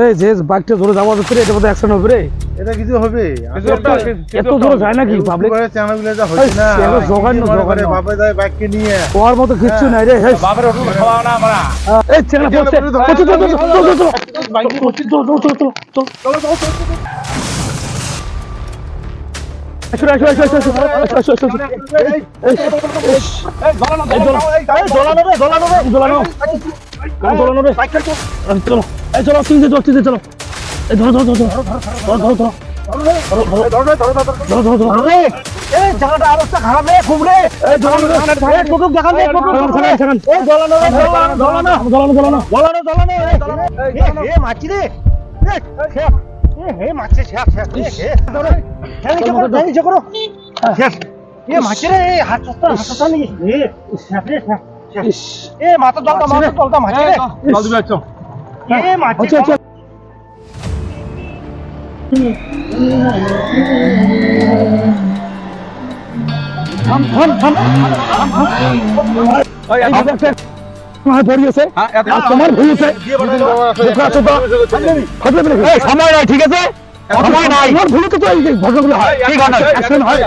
এই যে বাইকটা ধরে যাওয়ার উপরে এটা বোধহয় অ্যাকশন হবে রে। এটা কিছু হবে এত দূরে যায় নাকি পাবলিক চ্যানেলগুলো যা হচ্ছে না জোগাড় বাবা যায় বাইককে নিয়ে ওর মতো কিচ্ছু নাই রে। বাবার ওটু খাওয়া না আমরা এই চ্যানেল পড়ছে তোমার ভুল সময় নাই, ঠিক আছে সময় নাই, ভুল তো এই ঘটনাগুলো হয়, ঠিক আছে অ্যাকশন হয়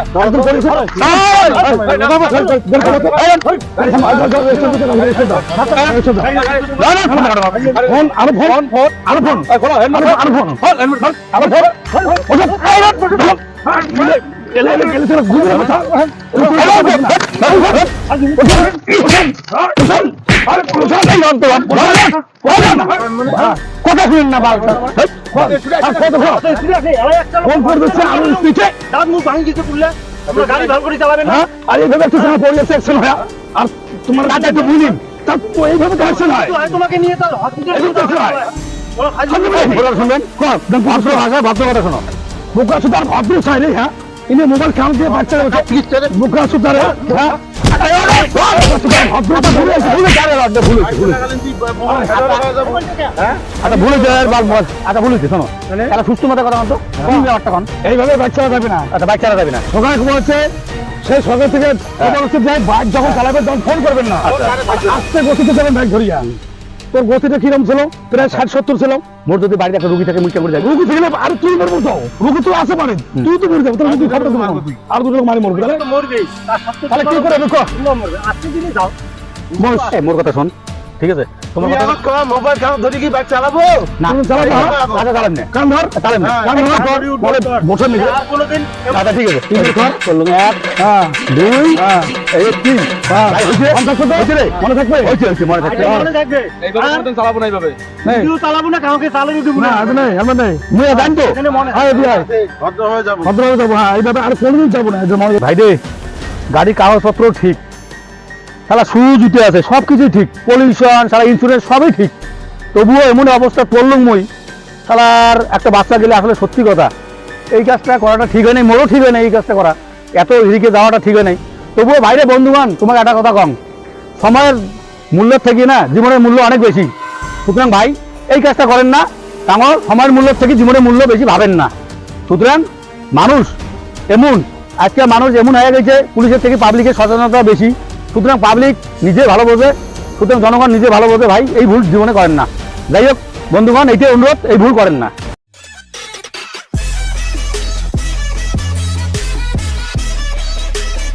কথা শুনেন না আর তোমার রাজা তো ভুলিন এইভাবে কালেকশন হয় তোমাকে নিয়ে শুনবেন ভদ্র কথা শোনো বোকা সুতার ভদ্র চাইলে হ্যাঁ ইনি মোবাইল কাম দিয়ে বাচ্চা বোকা সুতারে হ্যাঁ সুস্থ মতো কথা এইভাবে বাইক চালা যাবে না। আচ্ছা বাইক চালা যাবে না, সকাল খবর হচ্ছে সেই সকাল থেকে বাইক যখন চালাবে তখন ফোন করবেন না, আস্তে গতিতে যাবেন বাইক ধরিয়া। তোর গতিটা কিরম ছিল? প্রায় 60-70 ছিল। মোর যদি বাড়িতে একটা রুগী থাকে মুখে মরে যায়, রুগী থাকলে আর তুই মরবো তো, রুগী তো আছে মানে তুই তো মরে যাবো, তোর তুই খাবার দেবো আর দুটো মারি মরবো, তাহলে কি করে দেখো মোর কথা শোন, ঠিক আছে? তোমার কথা মোবাইল ধরে কি বাইক চালাবো না, চালাবো আচ্ছা চালান না, কান ধর চালান না, কান ধর বলে বসে নিয়ে আর কোনদিন আচ্ছা ঠিক আছে তিন ধর চলুন 1 2 এই 3 হইছে রে মনে থাকবে হইছে মনে থাকবে এইভাবে কোনদিন চালাবো না, এইভাবে ভিডিও চালাবো না, কাউকে চালাতে দিব না, আজ নাই আমরা নাই মুই জান তো আয় ভাই ভদ্র হয়ে যাব হ্যাঁ এইভাবে আর কোনদিন যাব না। ভাই রে গাড়ি কাগজপত্র ঠিক, সারা শু জুতে আছে, সবকিছু ঠিক, পলিউশন সারা ইন্স্যুরেন্স সবই ঠিক, তবুও এমন অবস্থা পড়লুম মই সালার একটা বাচ্চা গেলে আসলে সত্যি কথা এই কাজটা করাটা ঠিক হয় নাই, মোরও ঠিক হয় না এই কাজটা করা, এত এদিকে যাওয়াটা ঠিক হয় নাই। তবুও বাইরে বন্ধুবান তোমাকে একটা কথা কম, সময়ের মূল্যের থেকে না জীবনের মূল্য অনেক বেশি, সুতরাং ভাই এই কাজটা করেন না, কারণ সময়ের মূল্যের থেকে জীবনের মূল্য বেশি ভাবেন না। সুতরাং মানুষ এমন আজকে মানুষ এমন হয়ে গেছে, পুলিশের থেকে পাবলিকের সচেতনতা বেশি, সুতরাং পাবলিক নিজে ভালো বোঝে, সুতরাং জনগণ নিজে ভালো বোঝে, ভাই এই ভুল জীবনে করেন না। যাই হোক বন্ধুগণ এইটাই অনুরোধ, এই ভুল করেন না।